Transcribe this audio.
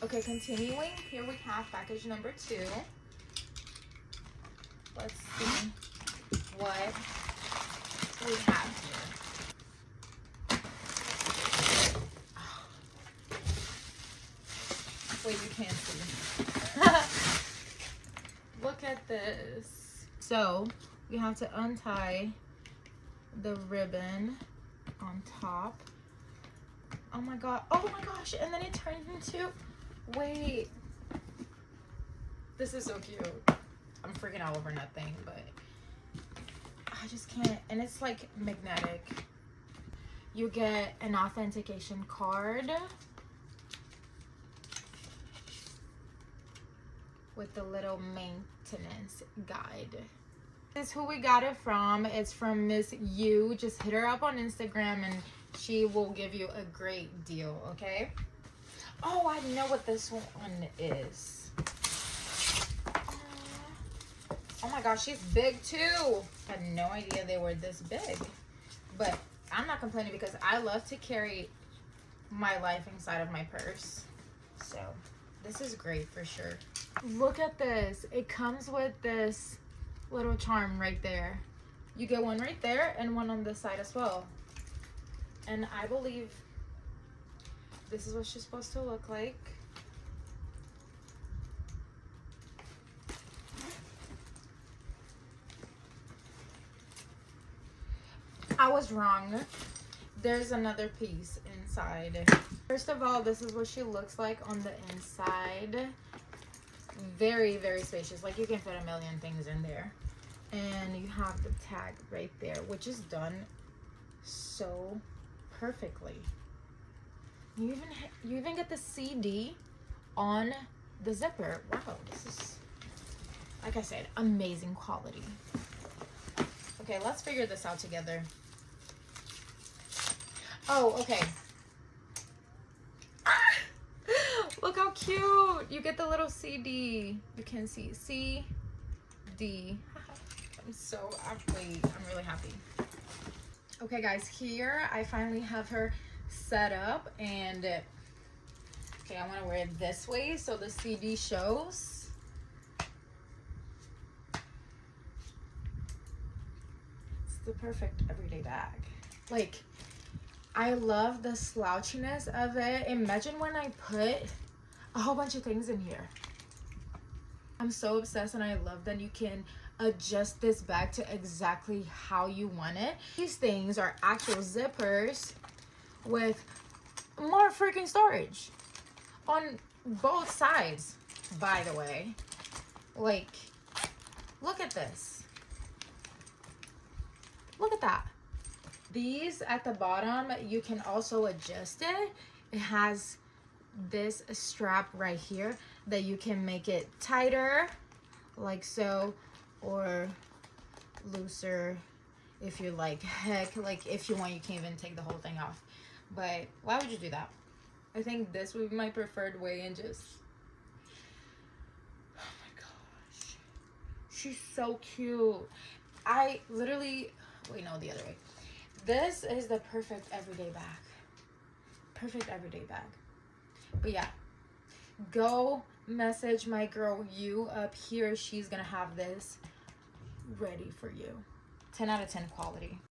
Okay, continuing, here we have package number 2. Let's see what we have here. Wait, you can't see. Look at this. So we have to untie the ribbon on top. Oh my god. Oh my gosh. And then it turns into, wait. This is so cute. I'm freaking out over nothing, but I just can't. And it's like magnetic. You get an authentication card with the little maintenance guide. This is who we got it from. It's from Miss U. Just hit her up on Instagram and she will give you a great deal, okay? Oh, I know what this one is. Oh my gosh, she's big too. I had no idea they were this big. But I'm not complaining because I love to carry my life inside of my purse. So this is great for sure. Look at this. It comes with this little charm right there. You get one right there and one on this side as well. And I believe this is what she's supposed to look like. I was wrong. There's another piece inside. First of all, this is what she looks like on the inside. Very, very spacious. Like you can fit a million things in there. And you have the tag right there, which is done so perfectly. You even get the CD on the zipper. Wow, this is, like I said, amazing quality. Okay, let's figure this out together. Oh, okay. Ah! Look how cute. You get the little CD. You can see CD. I'm really happy. Okay guys, here I finally have her set up and okay, I want to wear it this way so the CD shows. It's the perfect everyday bag. Like, I love the slouchiness of it. Imagine when I put a whole bunch of things in here. I'm so obsessed and I love that you can adjust this bag to exactly how you want it. These things are actual zippers with more freaking storage on both sides, by the way. Like, look at this. Look at that. These at the bottom, you can also adjust it. It has this strap right here that you can make it tighter, like so, or looser if you're like, heck, like if you want, you can even take the whole thing off. But why would you do that? I think this would be my preferred way and just, oh my gosh. She's so cute. I literally, wait, no, the other way. This is the perfect everyday bag. Perfect everyday bag. But yeah, go message my girl U up here. She's gonna have this ready for you. 10 out of 10 quality.